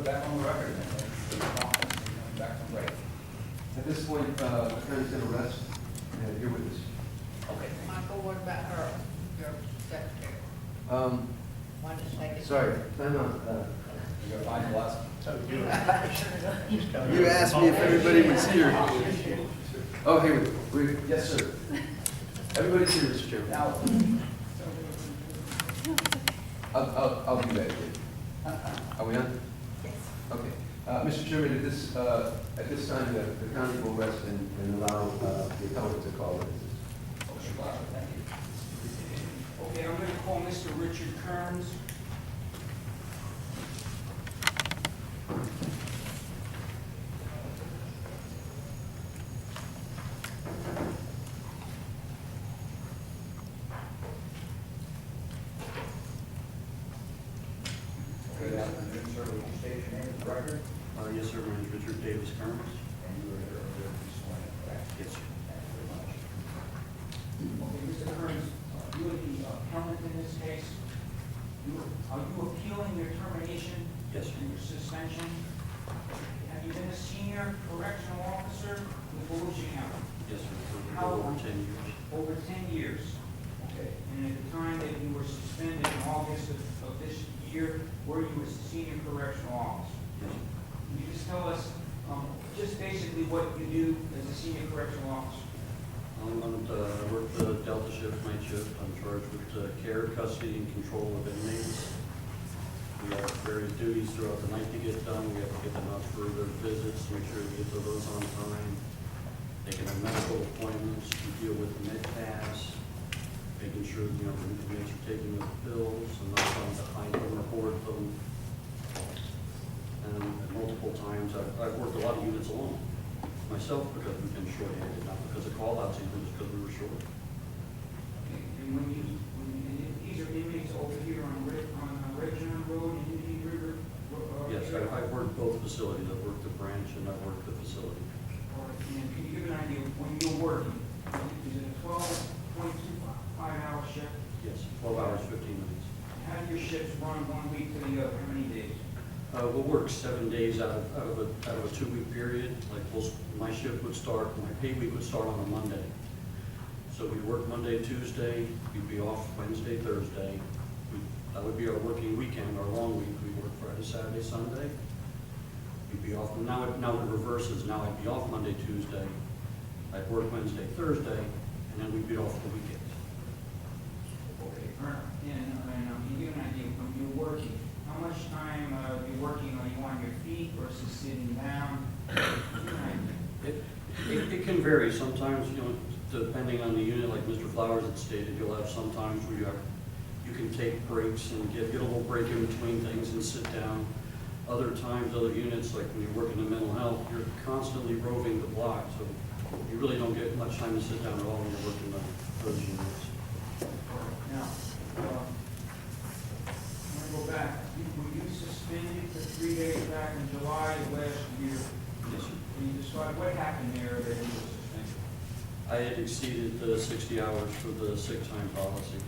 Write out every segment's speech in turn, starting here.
back on the record and back from break. At this point, the attorney's going to rest and here with us. Okay. Michael, what about her, your secretary? Why don't you take it? Sorry, time out. You got find the last. You asked me if everybody was here. Oh, here we yes, sir. Everybody's here, Mr. Chairman. Now, I'll do that. Are we on? Yes. Okay. Mr. Chairman, at this time, the county will rest and allow the appellant to call witnesses. thank you. Okay, I'm going to call Mr. Richard Kerns. Good afternoon, sir. Would you state your name and record? Yes, sir. My name is Richard Davis Kerns. And you were here earlier this morning, correct? Yes, sir. Thank you very much. Okay, Mr. Kerns, you are the appellant in this case. Are you appealing your termination? Yes, sir. And your suspension? Have you been a senior correctional officer with Volusia County? Yes, sir. For How over long? 10 years. Over 10 years. Okay, and at the time that you were suspended in August of this year, were you a senior correctional officer? Yes, sir. Can you just tell us, just basically what you do as a senior correctional officer? I work the Delta shift, night shift. I'm charged with care, custody, and control of inmates. We have various duties throughout the night to get done. We have to get them out for their visits, make sure we get to those on time. Taking their medical appointments, we deal with the med pass, making sure, the inmates are taking their pills and not trying to hide them or hoard them. And multiple times, I've worked a lot of units alone, myself, because we've been short-handed, not because of call-outs, even just because we were short. And these are inmates over here on Regina Road and Indian River? Yes, I've worked both facilities. I've worked the branch and I've worked the facility. All right, and can you give an idea of when you're working? Is it a 12.25-hour shift? Yes, 12 hours, 15 minutes. How do your shifts run one week to the other? How many days? We'll work 7 days out of a 2-week period. Like my shift would start, my pay week would start on a Monday. So we work Monday, Tuesday, we'd be off Wednesday, Thursday. That would be our working weekend, our long week. We work Friday, Saturday, Sunday. We'd be off, now it reverses. Now I'd be off Monday, Tuesday. I'd work Wednesday, Thursday, and then we'd be off the weekends. Okay, and can you give an idea when you're working? How much time you're working? Are you on your feet versus sitting down? It can vary. Sometimes, depending on the unit, like Mr. Flowers had stated, you'll have some times where you can take breaks and get a little break in between things and sit down. Other times, other units, like when you're working in mental health, you're constantly roving the block, so you really don't get much time to sit down at all when you're working those units. Now, I'm going to go back. Were you suspended for 3 days back in July of last year? Yes, sir. Can you describe what happened there that you were suspended? I had exceeded the 60 hours for the sick time policy.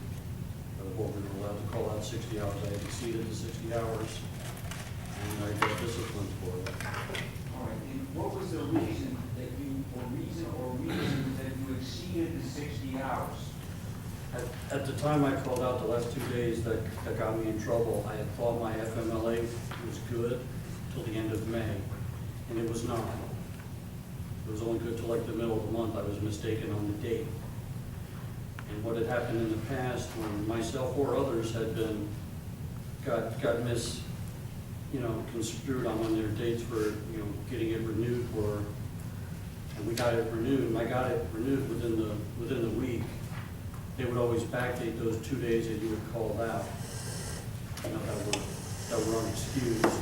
What we were allowed to call out 60 hours. I had exceeded the 60 hours, and I got disciplined for it. All right, and what was the reason that reasons that you exceeded the 60 hours? At the time I called out the last 2 days that got me in trouble, I had thought my FMLA was good till the end of May, and it was not. It was only good till like the middle of the month. I was mistaken on the date. And what had happened in the past when myself or others had got construed on when their dates for, getting it renewed were, and we got it renewed, and I got it renewed within the week. They would always backdate those 2 days that you had called out, that were unexcused.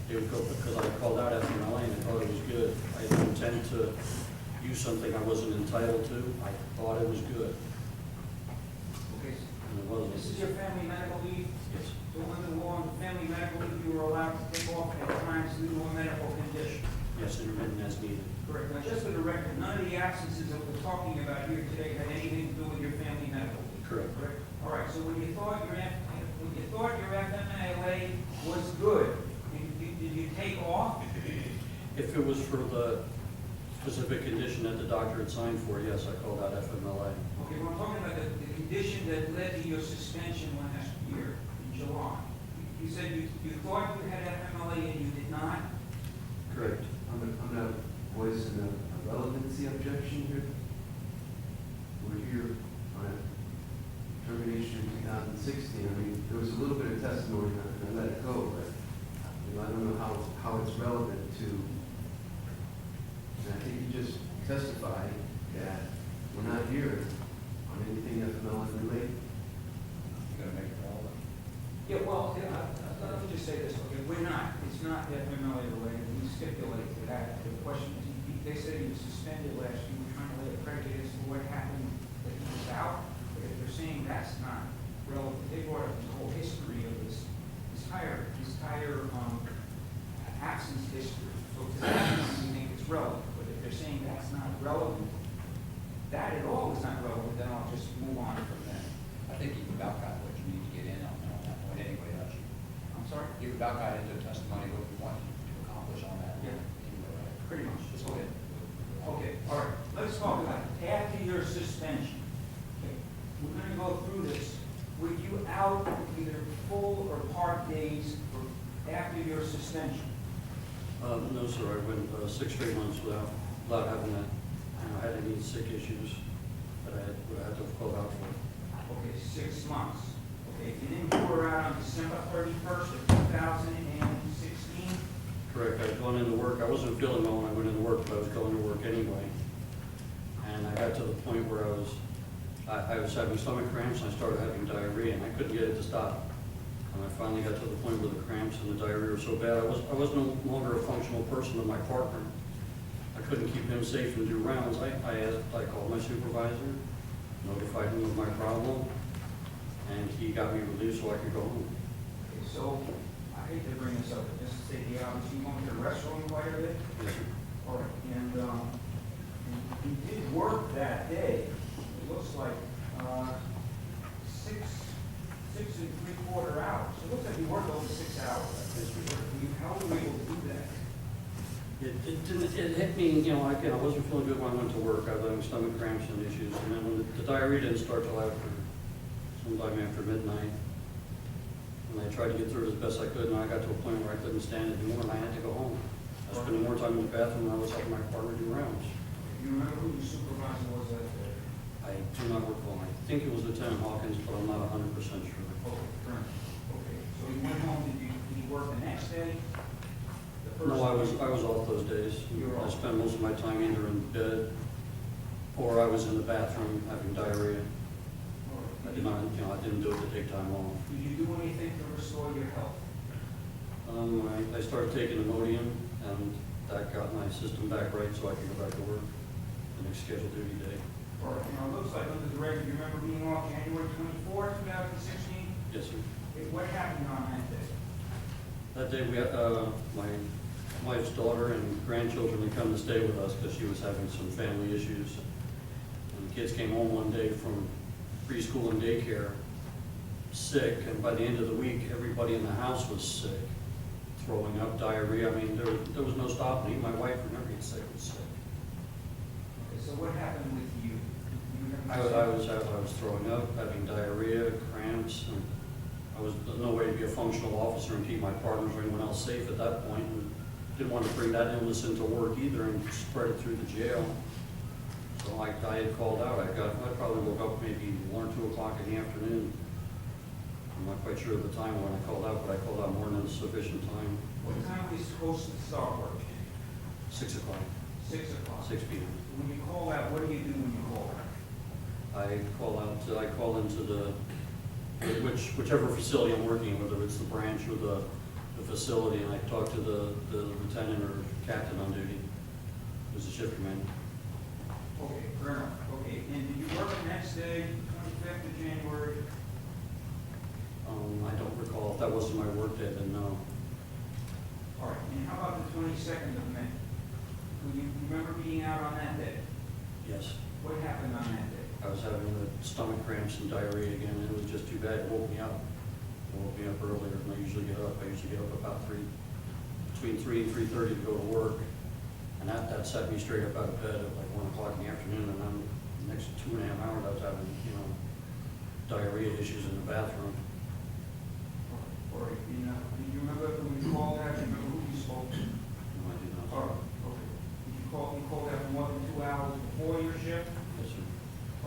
They would go, because I called out after my lane, I thought it was good. I didn't intend to use something I wasn't entitled to. I thought it was good. Okay, And it wasn't. this is your family medical leave? Yes. So under the law, on the family medical leave, you were allowed to take off at times due to a medical condition? Yes, intermittent as needed. Correct. Now, just for the record, none of the absences that we're talking about here today had anything to do with your family medical leave? Correct. Correct? All right, so when you thought your FMLA was good, did If it was for the specific condition that the doctor had signed for, yes, I called out FMLA. Okay, well, I'm talking about the condition that led to your suspension last year in July. You said you thought you had FMLA and you did not? Correct. I'm not voicing a relevancy objection here. We're here on a termination in 2016. I mean, there was a little bit of testimony and I let it go, but I don't know how it's relevant to, and I think you just testified that we're not here on anything FMLA related. You gotta make it relevant. Yeah, well, let me just say this, okay, we're not, it's not FMLA related, we stipulate to that. The question is, they said he was suspended last year, we're trying to lay a prejudice for what happened that he was out, but if they're saying that's not relevant, they brought up the whole history of this entire absence history. So to that point, we think it's relevant, but if they're saying that's not relevant, that at all is not relevant, then I'll just move on from that. I think you've about got what you need to get in on that point anyway, don't you? I'm sorry? You've about got into testimony what you wanted to accomplish on that. Yeah. Anyway, right? Pretty much. Let's go ahead. Okay, all right, let's talk about it. After your suspension, okay, we're gonna go through this. Were you out either full or part days after your suspension? No, sir, I went 6 straight months without having that. I had any sick issues that I had to have called out for. Okay, 6 months. Okay, and then you were out on December 31st of 2016? Correct, I'd gone into work, I wasn't feeling well when I went into work, but I was going to work anyway. And I got to the point where I was having stomach cramps and I started having diarrhea and I couldn't get it to stop. And I finally got to the point where the cramps and the diarrhea were so bad, I was no longer a functional person with my partner. I couldn't keep him safe and do rounds. I called my supervisor, notified him of my problem, and he got me relieved so I could go home. Okay, so, I hate to bring this up, but just to say the obvious, you went to the restroom quite a bit? Yes, sir. All right, and you did work that day, it looks like, 6 3/4 hours. So it looks like you worked over 6 hours. How were you able to do that? It hit me, you know, again, I wasn't feeling good when I went to work. I was having stomach cramps and issues. And then when the diarrhea didn't start till sometime after midnight. And I tried to get through it as best I could, and I got to a point where I couldn't stand it anymore, and I had to go home. I was spending more time in the bathroom than I was helping my partner do rounds. You remember who your supervisor was that day? I do not recall. I think it was Lieutenant Hawkins, but I'm not 100% sure. Okay, current. Okay, so you went home, did you work the next day? The first No, I was off those days. You were I off. spent most of my time either in bed or I was in the bathroom having diarrhea. I did not, you know, I didn't do it to take time off. Did you do anything to restore your health? I started taking Imodium, and that got my system back right so I could go back to work the next scheduled duty day. Or, you know, it looks like under the record, you remember being off January 24th, 2016? Yes, sir. What happened on that day? That day, we had, my wife's daughter and grandchildren had come to stay with us because she was having some family issues. And the kids came home one day from preschool and daycare sick, and by the end of the week, everybody in the house was sick, throwing up, diarrhea. I mean, there was no stopping. Even my wife, whenever gets sick, was sick. Okay, so what happened with you? I was throwing up, having diarrhea, cramps, and I was no way to be a functional officer and keep my partners or anyone else safe at that point. And didn't want to bring that illness into work either and spread it through the jail. So I had called out. I probably woke up maybe 1 or 2 o'clock in the afternoon. I'm not quite sure of the time when I called out, but I called out more than sufficient time. What time were you supposed to start work? 6 o'clock, 6 o'clock. 6 p.m. When you call out, what do you do when you call out? I call into whichever facility I'm working, whether it's the branch or the facility, and I talk to the lieutenant or captain on duty, who's the shift commander. Okay, fair enough. Okay, and did you work the next day, 25th of January? I don't recall. If that wasn't my work day, then no. All right, and how about the 22nd of May? Do you remember being out on that day? Yes. What happened on that day? I was having the stomach cramps and diarrhea again, and it was just too bad. It woke me up. It woke me up earlier than I usually get up. I usually get up about between 3 and 3:30 to go to work. And that set me straight up out of bed at like 1 o'clock in the afternoon, and then the next 2.5 hours I was having, diarrhea issues in the bathroom. Or, do you remember when you called out, do you remember who you spoke to? No, I did not. Or, okay, did you called out more than 2 hours before your shift? Yes, sir.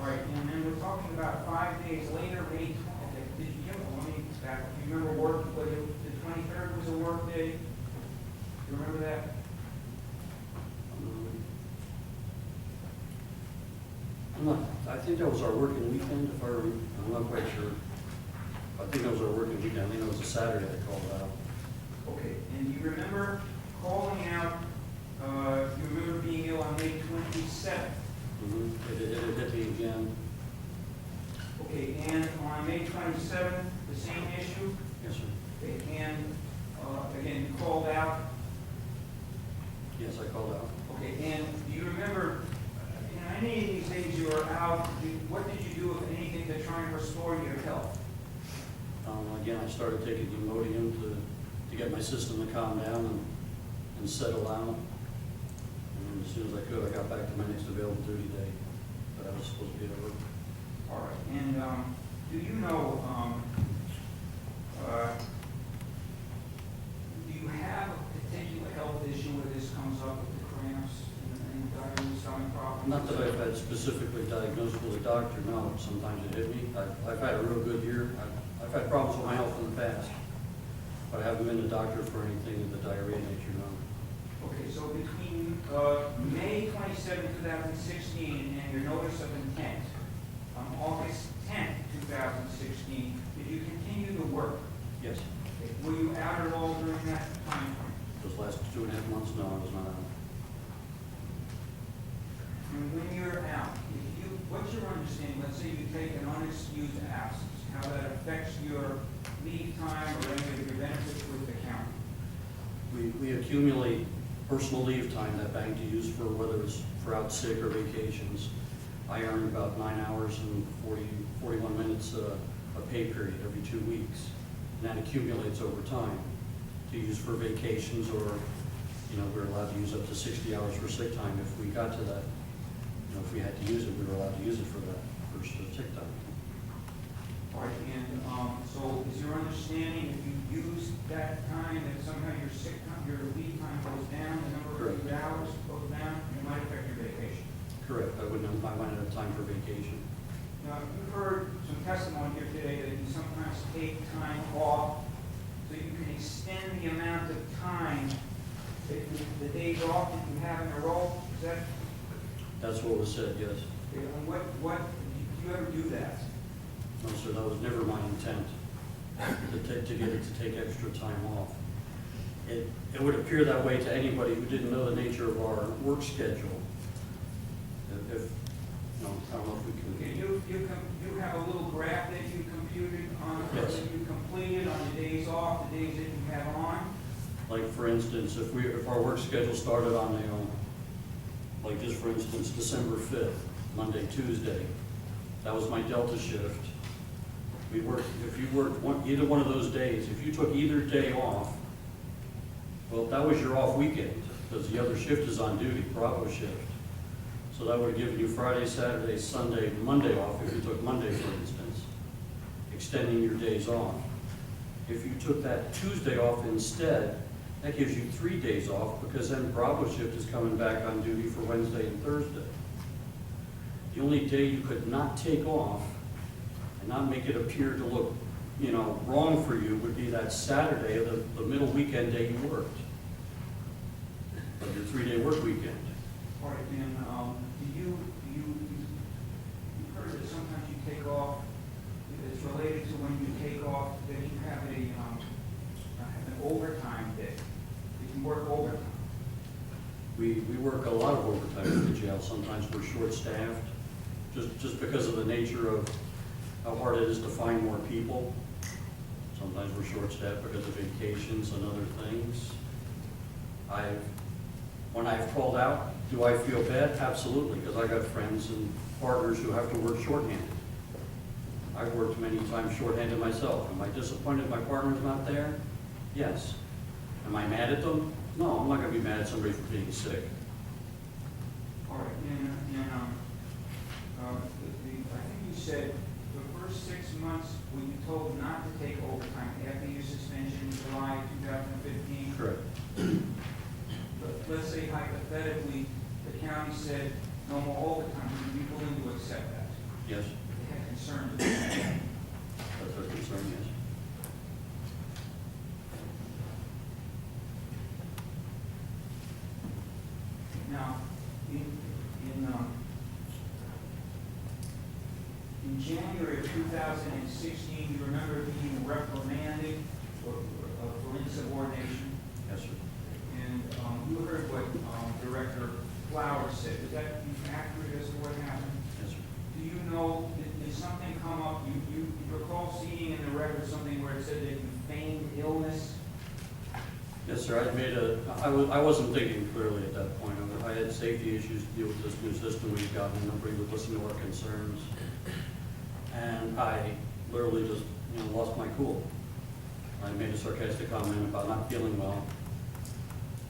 All right, and then we're talking about 5 days later, May 12th. Did you, let me back, do you remember whether the 23rd was a work day? Do you remember that? I think that was our working weekend, if I'm not quite sure. I think that was our working weekend. I think it was a Saturday I called out. Okay, and you remember calling out, you remember being ill on May 27th? It hit me again. Okay, and on May 27th, the same issue? Yes, sir. Okay, and, again, you called out? Yes, I called out. Okay, and do you remember, any of these days you were out, what did you do, if anything, to try and restore your health? Again, I started taking Imodium to get my system to calm down and settle out. And as soon as I could, I got back to my next available duty day that I was supposed to be at work. All right, and do you know, do you have a particular health issue where this comes up with the cramps and diarrhea, stomach problems? Not that I've had specifically diagnosed with a doctor, no. Sometimes it hit me. I've had a real good year. I've had problems with my health in the past, but I haven't been to the doctor for anything of the diarrhea nature, no. Okay, so between May 27, 2016 and your notice of intent on August 10, 2016, did you continue to work? Yes. Okay, were you out at all during that time frame? Those last 2.5 months, no, I was not out. And when you're out, what's your understanding, let's say you take an unexcused absence, how that affects your leave time or any of your benefits with the county? We accumulate personal leave time that bank to use for whether it's for out sick or vacations. I earn about 9 hours and 41 minutes a pay period every 2 weeks. And that accumulates over time to use for vacations, or, we're allowed to use up to 60 hours for sick time if we got to that. If we had to use it, we were allowed to use it for that first sick time. All right, and so is your understanding if you use that time, that somehow your sick time, your leave time goes down, the number of leave hours goes down, it might affect your vacation? Correct. I might have time for vacation. Now, you've heard some testimony here today that you sometimes take time off so you can extend the amount of time, the days off that you have in a row. Is that? That's what was said, yes. And what, did you ever do that? No, sir, that was never my intent, to get it to take extra time off. It would appear that way to anybody who didn't know the nature of our work schedule. I don't know if we can. Okay, you have a little graph that you computed on, Yes. that you completed on the days off, the days that you have on? Like, for instance, if our work schedule started on like just for instance, December 5th, Monday, Tuesday, that was my Delta shift. If you worked either one of those days, if you took either day off, well, that was your off weekend, because the other shift is on duty, Bravo shift. So that would have given you Friday, Saturday, Sunday, Monday off if you took Monday, for instance, extending your days off. If you took that Tuesday off instead, that gives you 3 days off, because then Bravo shift is coming back on duty for Wednesday and Thursday. The only day you could not take off and not make it appear to look, wrong for you would be that Saturday, the middle weekend day you worked, of your 3-day work weekend. All right, and you've heard that sometimes you take off, it's related to when you take off, that you have an overtime day. You can work overtime. We work a lot of overtime at the jail. Sometimes we're short-staffed, just because of the nature of how hard it is to find more people. Sometimes we're short-staffed because of vacations and other things. When I've called out, do I feel bad? Absolutely, because I got friends and partners who have to work shorthanded. I've worked many times shorthanded myself. Am I disappointed my partner's not there? Yes. Am I mad at them? No, I'm not going to be mad at somebody for being sick. All right, I think you said the first 6 months, were you told not to take overtime after your suspension in July 2015? Correct. But let's say hypothetically, the county said no more overtime, would you be willing to accept that? Yes, They had concerns about that. that's our concern, yes. Now, in January of 2016, you remember being reprimanded for insubordination? Yes, sir. And you heard what Director Flowers said. Is that accurate as to what happened? Yes, sir. Do you know, did something come up? You recall seeing in the record something where it said that you feigned illness? Yes, sir, I wasn't thinking clearly at that point. I had safety issues to deal with this new system we've got, and nobody would listen to our concerns. And I literally just, lost my cool. I made a sarcastic comment about not feeling well.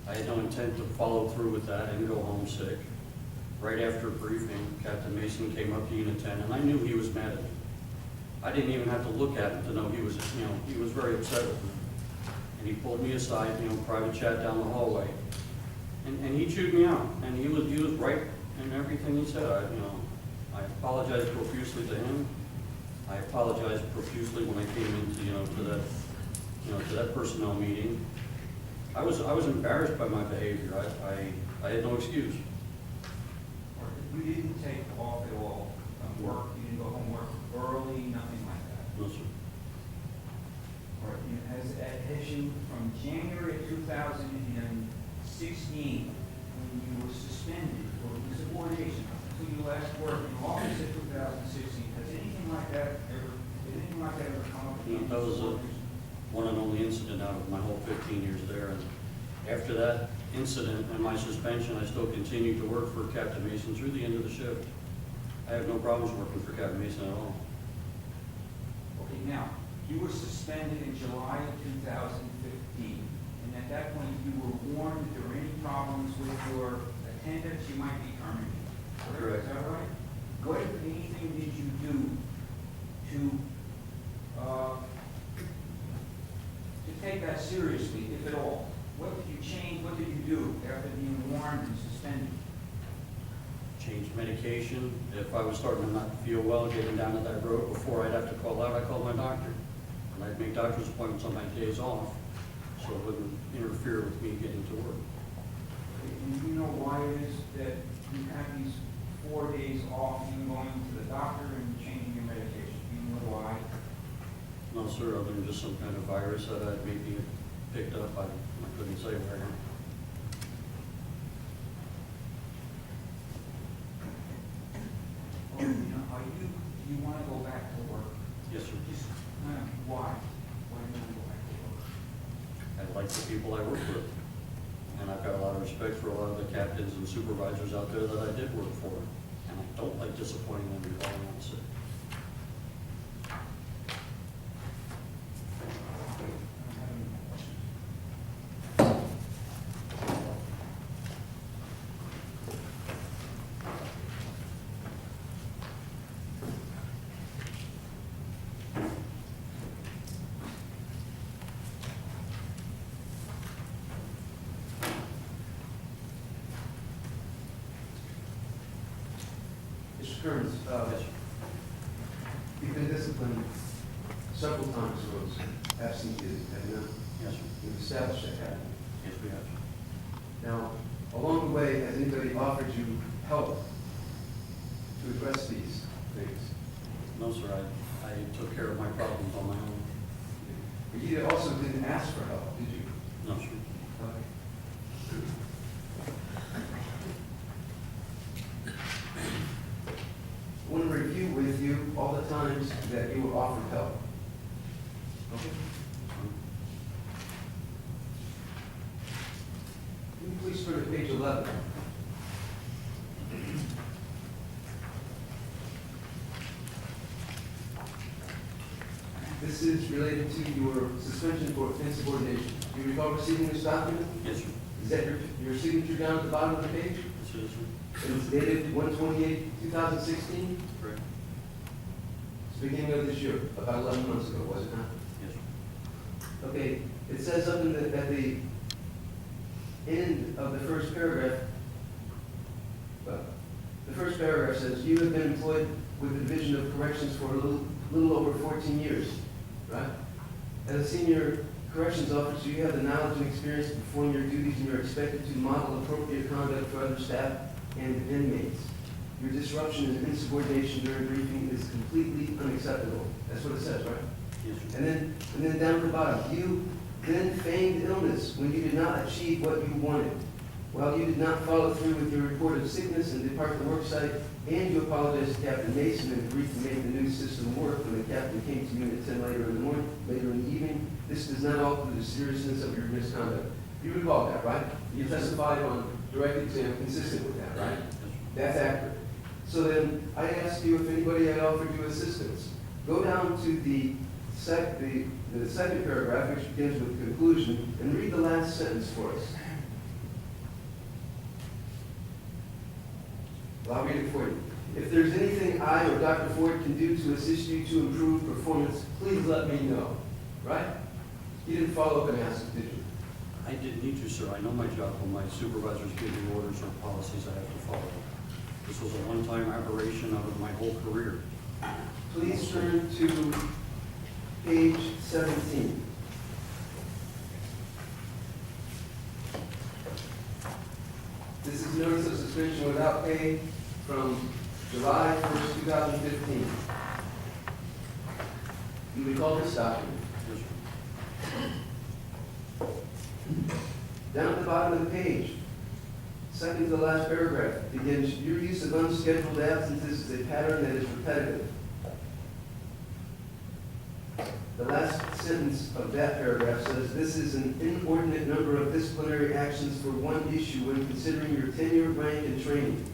I had no intent to follow through with that and go home sick. Right after a briefing, Captain Mason came up to Unit 10, and I knew he was mad at me. I didn't even have to look at him to know he was very upset with me. And he pulled me aside, private chat down the hallway, and he chewed me out. And he was right in everything he said. I apologized profusely to him. I apologized profusely when I came into to that personnel meeting. I was embarrassed by my behavior. I had no excuse. Or you didn't take off at all from work? You didn't go home work early, nothing like that? No, sir. Or as you, from January of 2016, when you were suspended for insubordination until you last worked in August of 2016, has anything like that ever come up? That was a one and only incident out of my whole 15 years there. And after that incident and my suspension, I still continued to work for Captain Mason through the end of the shift. I have no problems working for Captain Mason at all. Okay, now, you were suspended in July of 2015, and at that point, you were warned that there were any problems with your attendance, you might be terminated. Correct. Is that right? What, if anything, did you do to take that seriously, if at all? What did you change, what did you do after being warned and suspended? Changed medication. If I was starting to not feel well getting down to that road, before I'd have to call out, I called my doctor. And I'd make doctor's appointments on my days off, so it wouldn't interfere with me getting to work. And do you know why it is that you have these 4 days off, even going to the doctor and changing your medication? Do you know why? No, sir, other than just some kind of virus that I'd maybe picked up. I couldn't say right now. Or, do you want to go back to work? Yes, sir. Just, why? Why do you want to go back to work? I like the people I work with. And I've got a lot of respect for a lot of the captains and supervisors out there that I did work for. And I don't like disappointing them and calling out sick. I don't have any more questions. Mr. Kerns, you've been disciplined several times for those absenteeism, have you not? Yes, sir. You've established that habit. Yes, we have. Now, along the way, has anybody offered you help to address these things? No, sir, I took care of my problems on my own. But you also didn't ask for help, did you? No, sir. I want to review with you all the times that you were offered help. Okay? Can you please turn to page 11? This is related to your suspension for insubordination. Do you recall receiving this document? Yes, sir. Is that your signature down at the bottom of the page? This is, And it's dated 1/28/2016? correct? It's the beginning of this year, about 11 months ago, was it not? Yes, sir. Okay, it says up in at the end of the first paragraph, well, the first paragraph says, you have been employed with the Division of Corrections for a little over 14 years, right? As a senior corrections officer, you have the knowledge and experience to perform your duties, and you're expected to model appropriate conduct for other staff and inmates. Your disruption and insubordination during briefing is completely unacceptable. That's what it says, right? Yes, sir. And then down at the bottom, you then feigned illness when you did not achieve what you wanted. While you did not follow through with your report of sickness and depart the work site, and you apologized to Captain Mason and agreed to make the new system work when the captain came to Unit 10 later in the morning, later in the evening, this does not alter the seriousness of your misconduct. You recall that, right? You testified on direct exam consistent with that, right? Yes, sir. That's accurate. So then, I asked you if anybody had offered you assistance. Go down to the second paragraph, which begins with conclusion, and read the last sentence for us. Well, I'll read it for you. If there's anything I or Dr. Ford can do to assist you to improve performance, please let me know. Right? You didn't follow up and ask, did you? I didn't need to, sir. I know my job when my supervisors give me orders or policies I have to follow. This was a one-time aberration out of my whole career. Please turn to page 17. This is notice of suspension without pay from July 1st, 2015. You recall this document? Yes, sir. Down at the bottom of the page, second to the last paragraph, begins, your use of unscheduled absences is a pattern that is repetitive. The last sentence of that paragraph says, this is an inordinate number of disciplinary actions for one issue when considering your tenure, rank, and training.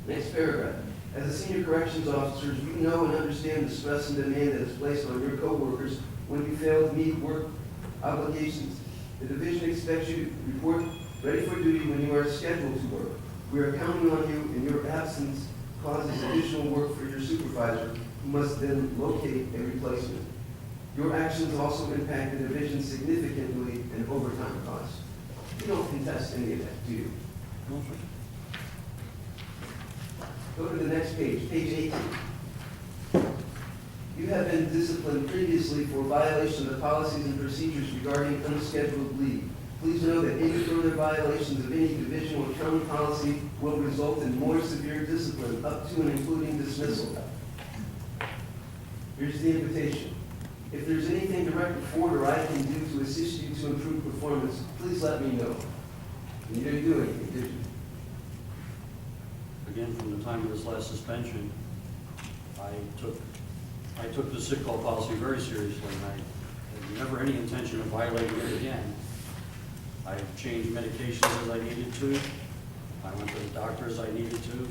Next paragraph. As a senior corrections officer, you know and understand the stress and demand that is placed on your coworkers when you fail to meet work obligations. The division expects you to report ready for duty when you are scheduled to work. We are counting on you, and your absence causes additional work for your supervisor, who must then locate a replacement. Your actions also impact the division significantly in overtime costs. You don't contest any of that, do you? No, sir. Go to the next page, page 18. You have been disciplined previously for violation of the policies and procedures regarding unscheduled leave. Please know that any further violations of any division or county policy will result in more severe discipline, up to and including dismissal. Here's the invitation. If there's anything Director Ford or I can do to assist you to improve performance, please let me know. And you didn't do anything, did you? Again, from the time of this last suspension, I took the sick call policy very seriously, and I had never any intention of violating it again. I changed medications as I needed to. I went to the doctor as I needed to.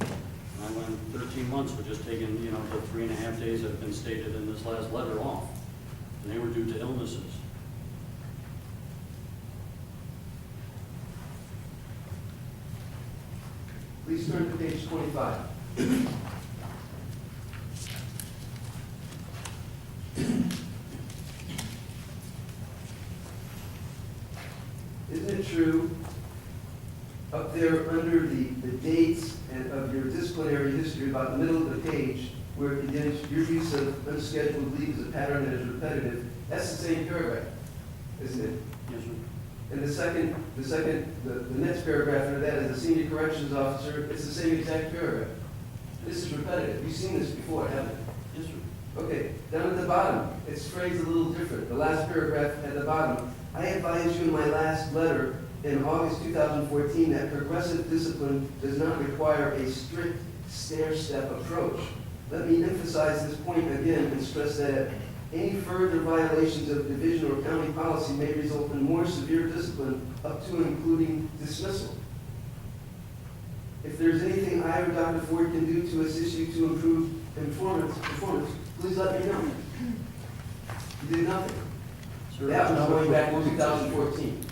And I went 13 months with just taking, the 3.5 days that have been stated in this last letter off. And they were due to illnesses. Please turn to page 25. Isn't it true, up there under the dates and of your disciplinary history, about the middle of the page, where it begins, your use of unscheduled leave is a pattern that is repetitive, that's the same paragraph, isn't it? Yes, sir. And the next paragraph under that is a senior corrections officer, it's the same exact paragraph. This is repetitive. You've seen this before, haven't you? Yes, sir. Okay, down at the bottom, it's phrased a little different. The last paragraph at the bottom. I advised you in my last letter in August 2014 that progressive discipline does not require a strict stair-step approach. Let me emphasize this point again and stress that any further violations of division or county policy may result in more severe discipline, up to and including dismissal. If there's anything I or Dr. Ford can do to assist you to improve performance, please let me know. You did nothing. Sir, That it's was not a going back to performance issue. 2014.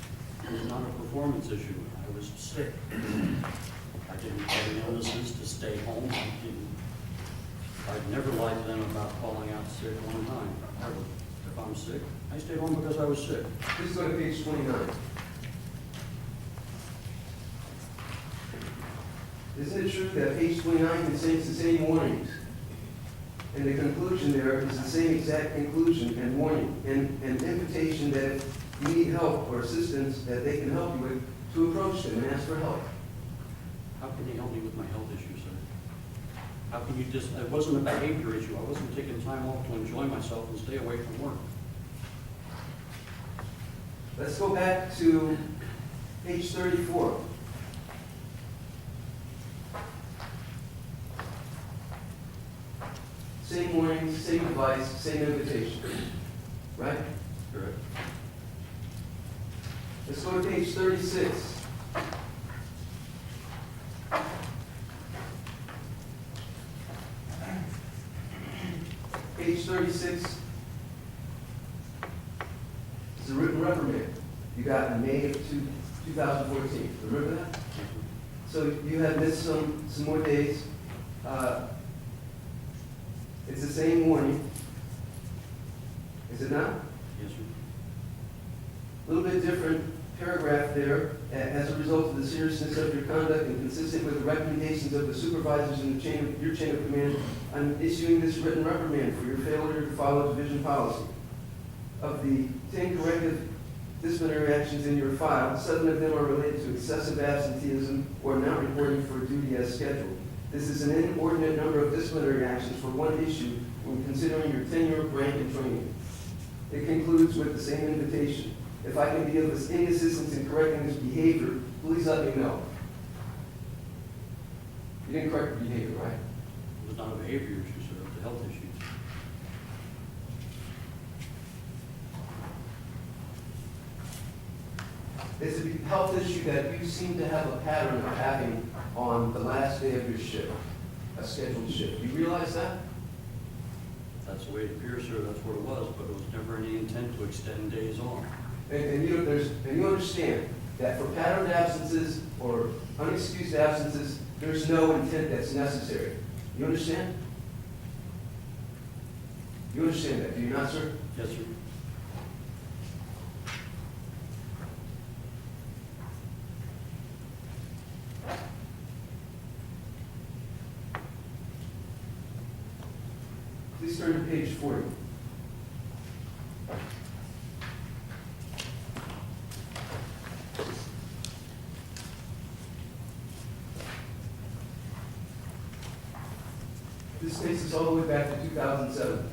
It's not a performance issue. I was sick. I didn't have any illnesses to stay home. I'd never lied to them about calling out sick one time. Never. If I'm sick, I stayed home because I was sick. Please go to page 29. Isn't it true that page 29 contains the same warnings? And the conclusion there is the same exact conclusion and warning, and an invitation that if you need help or assistance, that they can help you with, to approach them and ask for help. How can they help me with my health issues, sir? How can you just, it wasn't a behavior issue. I wasn't taking time off to enjoy myself and stay away from work. Let's go back to page 34. Same warning, same advice, same invitation. Right? Correct. Let's go to page 36. Page 36 is a written reprimand you got in May of 2014. Remember that? So you have missed some more days. It's the same warning. Is it not? Yes, sir. A little bit different paragraph there. As a result of the seriousness of your conduct and consistent with the recommendations of the supervisors in your chain of command, I'm issuing this written reprimand for your failure to follow division policy. Of the 10 corrective disciplinary actions in your file, 7 of them are related to excessive absenteeism or not reporting for duty as scheduled. This is an inordinate number of disciplinary actions for one issue when considering your tenure, rank, and training. It concludes with the same invitation. If I can be of any assistance in correcting this behavior, please let me know. You didn't correct the behavior, right? It was not a behavior issue, sir. It was a health issue. It's a health issue that you seem to have a pattern of having on the last day of your shift, a scheduled shift. You realize that? That's the way it appears, sir. That's what it was, but it was never any intent to extend days on. And you understand that for patterned absences or unexcused absences, there's no intent that's necessary. You understand? You understand that, do you not, sir? Yes, sir. Please turn to page 40. This takes us all the way back to 2007.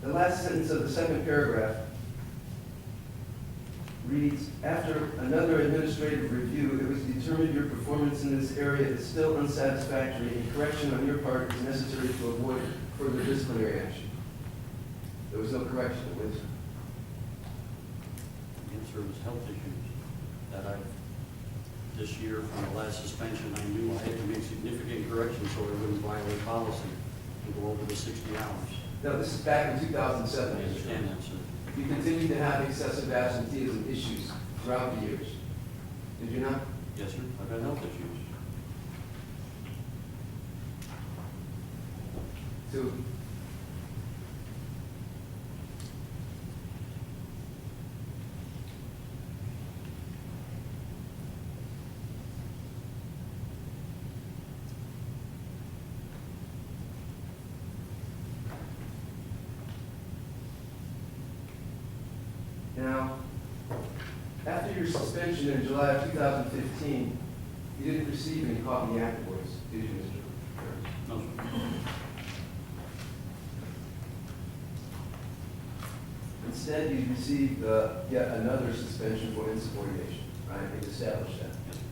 The last sentence of the second paragraph reads, after another administrative review, it was determined your performance in this area is still unsatisfactory and correction on your part is necessary to avoid further disciplinary action. There was no correction, was there? The answer was health issues that this year from the last suspension, I knew I had to make significant corrections so I wouldn't violate policy and go over the 60 hours. No, this is back in 2007. I understand that, sir. You continued to have excessive absenteeism issues throughout the years. Did you not? Yes, sir. I've had health issues. So, now, after your suspension in July of 2015, you didn't receive any coffee afterwards, did you, Mr. Kerns? No, sir. Instead, you received yet another suspension for insubordination, right? We've established that. Yes, sir.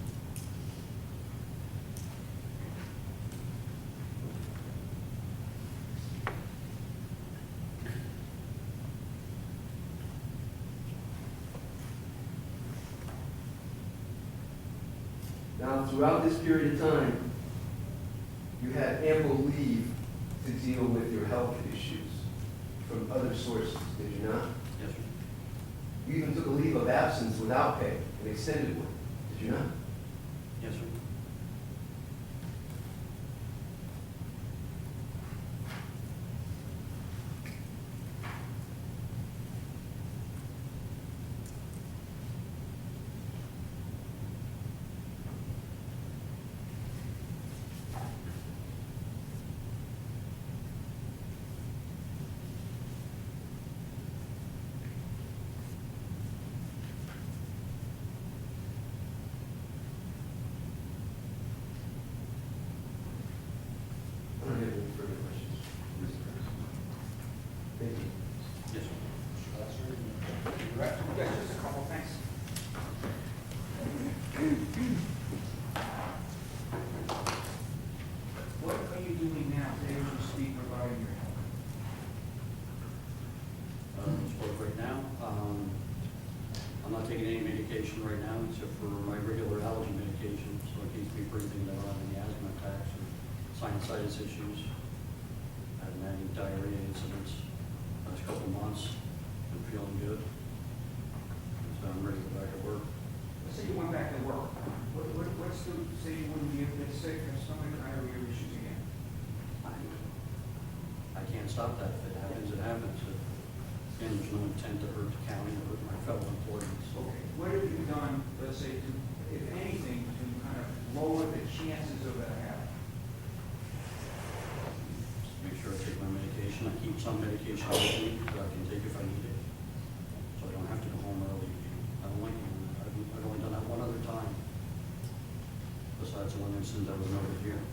Now, throughout this period of time, you had ample leave to deal with your health issues from other sources, did you not? Yes, sir. You even took a leave of absence without pay, an extended one, did you not? Yes, sir. I don't have any further questions. Mr. President. Thank you. Yes, sir. Director? Yeah, just a couple, thanks. What are you doing now, today as you speak, regarding your health? Let's work right now. I'm not taking any medication right now except for my regular allergy medication, so it keeps me breathing. I don't have any asthma attacks or sinusitis issues. I haven't had any diarrhea incidents last couple months. I'm feeling good. So I'm ready to go back to work. Let's say you went back to work. What's the, say you wouldn't be able to get sick or stomach diarrhea issues again? I can't stop that. If it happens, it happens. And there's no intent to hurt the county or hurt my fellow employees. Okay, what have you done, let's say, to, if anything, to kind of lower the chances of that happening? Just make sure I take my medication. I keep some medication with me that I can take if I need it. So I don't have to go home early. I don't like doing that. I've only done that one other time. Besides the one incident that was noted here.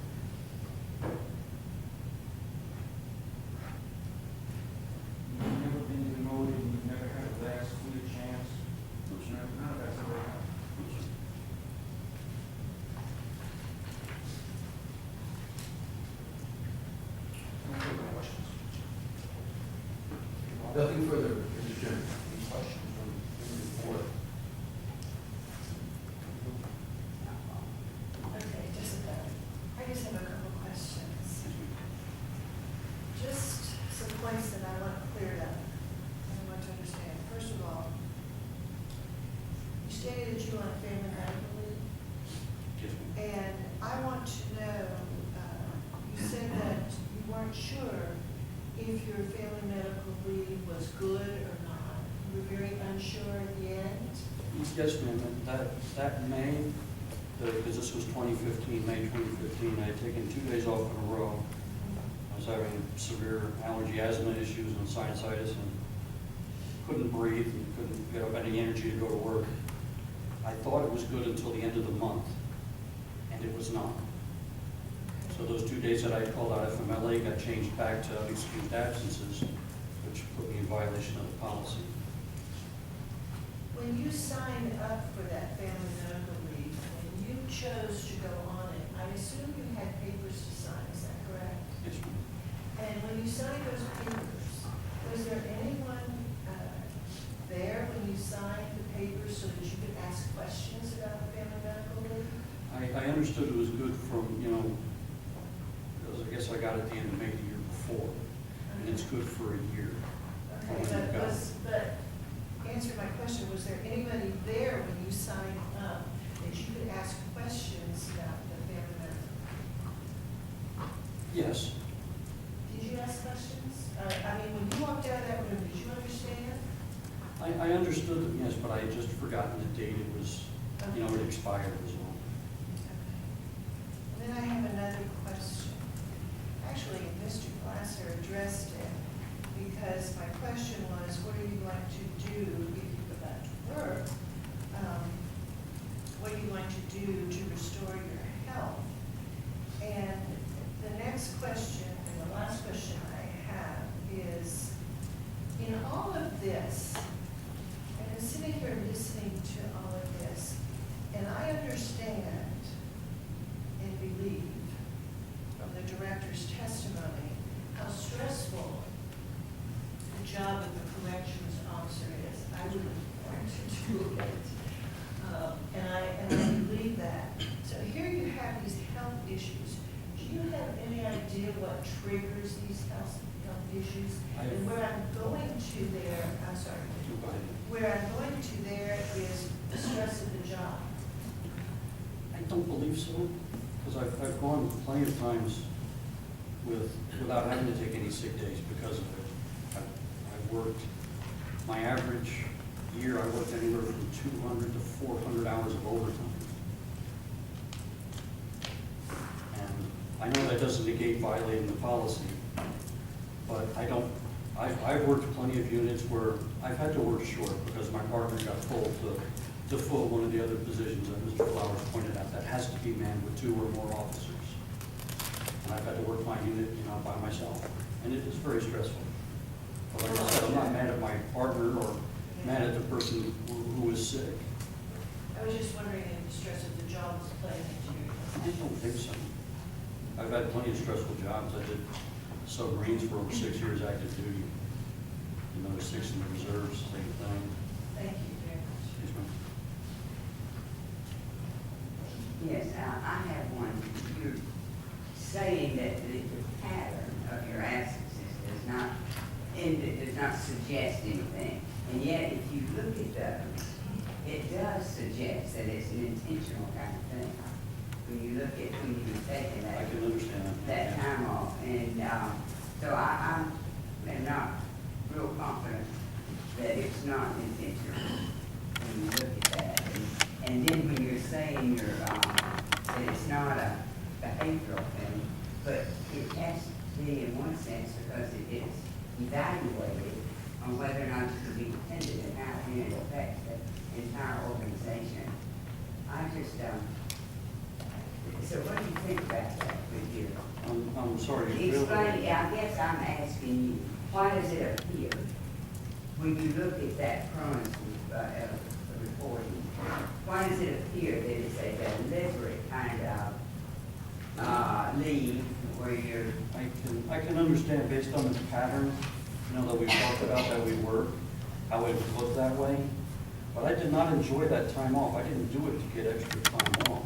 You've never been demoted, you've never had a last clear chance? No, sir. None of that's ever happened? No, sir. No further questions? Nothing further, Mr. Chairman. Any questions from the board? Okay, I just have a couple questions. Just some points that I want cleared up, and I want to understand. First of all, you stated that you want family medical leave, Yes, ma'am. and I want to know, you said that you weren't sure if your family medical leave was good or not. You were very unsure at the end. Yes, ma'am. That May, because this was 2015, May 2015, I had taken 2 days off in a row. I was having severe allergy asthma issues and sinusitis and couldn't breathe and couldn't get up any energy to go to work. I thought it was good until the end of the month, and it was not. So those 2 days that I called out FMLA got changed back to excused absences, which put me in violation of the policy. When you signed up for that family medical leave, when you chose to go on it, I assume you had papers to sign, is that correct? Yes, ma'am. And when you signed those papers, was there anyone there when you signed the papers so that you could ask questions about the family medical leave? I understood it was good from, because I guess I got it at the end of May the year before, and it's good for a year. Okay, but answer my question, was there anybody there when you signed up that you could ask questions about the family medical? Yes, Did you ask questions? I mean, when you walked out of that room, did you understand? I understood it, yes, but I had just forgotten the date it was, it expired was all. And then I have another question. Actually, Mr. Glasser addressed it, because my question was, what are you going to do if you go back to work? What are you going to do to restore your health? And the next question, and the last question I have is, in all of this, and I'm sitting here listening to all of this, and I understand and believe from the director's testimony how stressful the job of the corrections officer is. I wouldn't want to do it. And I believe that. So here you have these health issues. Do you have any idea what triggers these health issues? I- And where I'm going to there, I'm sorry, where I'm going to there is the stress of the job. I don't believe so, because I've gone plenty of times without having to take any sick days because of it. I've worked, my average year, I worked anywhere from 200 to 400 hours of overtime. And I know that doesn't negate violating the policy, but I've worked plenty of units where I've had to work short because my partner got pulled to fill one of the other positions that Mr. Flowers pointed out, that has to be manned with 2 or more officers. And I've had to work my unit, by myself, and it is very stressful. But like I said, I'm not mad at my partner or mad at the person who is sick. I was just wondering if the stress of the job was playing into your. I don't think so. I've had plenty of stressful jobs. I did submarines for over 6 years active duty. Another 6 in the reserves, same thing. Thank you very much. Yes, ma'am. Yes, I have one. You're saying that the pattern of your absences does not suggest anything. And yet, if you look at those, it does suggest that it's an intentional kind of thing. When you look at when you've taken I that, can understand that. that time off. And so I am not real confident that it's not intentional when you look at that. And then when you're saying that it's not a behavioral thing, but it has to be in one sense because it is evaluated on whether or not it can be dependent and how it affects the entire organization. I just, so what do you think about that with you? I'm sorry. you really- Explain, I guess I'm asking you, why does it appear, when you look at that Kerns reporting, why does it appear that it's a deliberate kind of leave where you're, I can understand based on the pattern, that we've talked about that we work, how it would look that way. But I did not enjoy that time off. I didn't do it to get extra time off.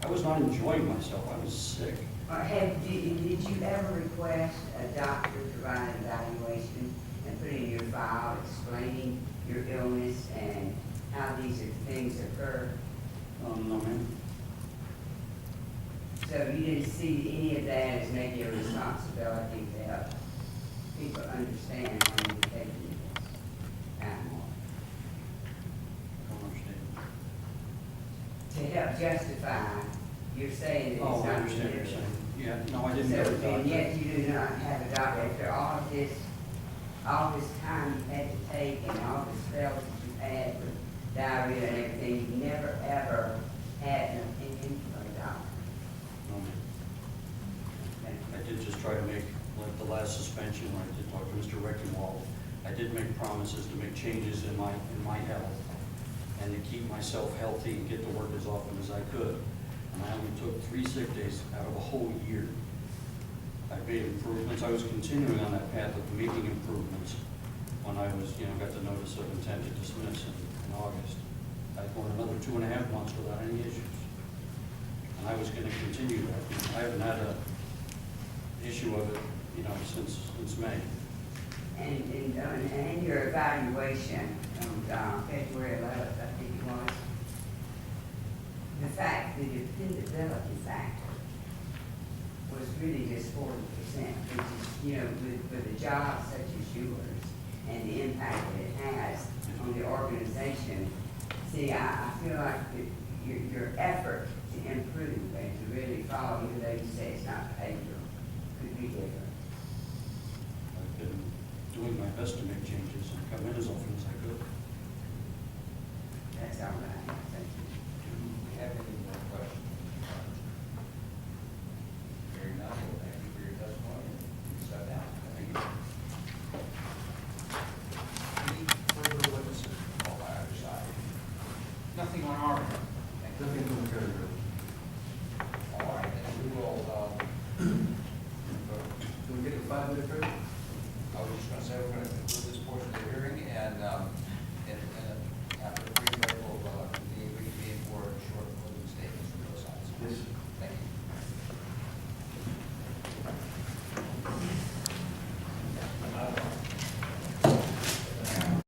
I was not enjoying myself. I was sick. or did you ever request a doctor to write an evaluation and put in your file explaining your illness and how these things occur? No, ma'am. So you didn't see any of that as maybe a responsibility to help people understand when you're taking this time off? I don't understand. To help justify, you're saying that Oh, it's I not. understand what you're saying. Yeah, no, I didn't So, go to the and doctor. yet you do not have a doctor after all this time you had to take and all the spells that you had with diarrhea and everything, you never ever had an opinion from a doctor. No, ma'am. I did just try to make, like the last suspension, when I did talk to Mr. Reckenwald, I did make promises to make changes in my health and to keep myself healthy and get to work as often as I could. And I only took 3 sick days out of a whole year. I made improvements. I was continuing on that path of making improvements when I was, got the notice of intent to dismiss in August. I'd gone another 2.5 months without any issues. And I was going to continue that. I haven't had an issue of it, since May. And in your evaluation on February 11th, I think it was, the fact, the dependability factor was really just 40%, which is, with a job such as yours and the impact that it has on the organization. See, I feel like your effort to improve and to really follow, even though you say it's not behavioral, could be different. I've been doing my best to make changes and come in as often as I could. That's all right. Thank you. Do we have any more questions? Hearing none, well, thank you for your testimony. You can step down. Thank you. Any further witnesses called by either side? Nothing on our end. Thank you. All right, then we will, do we get a 5-minute break? I was just gonna say, we're gonna conclude this portion of the hearing, and after the brief break, we'll, reconvene for short closing statements from both sides. Yes, sir. Thank you.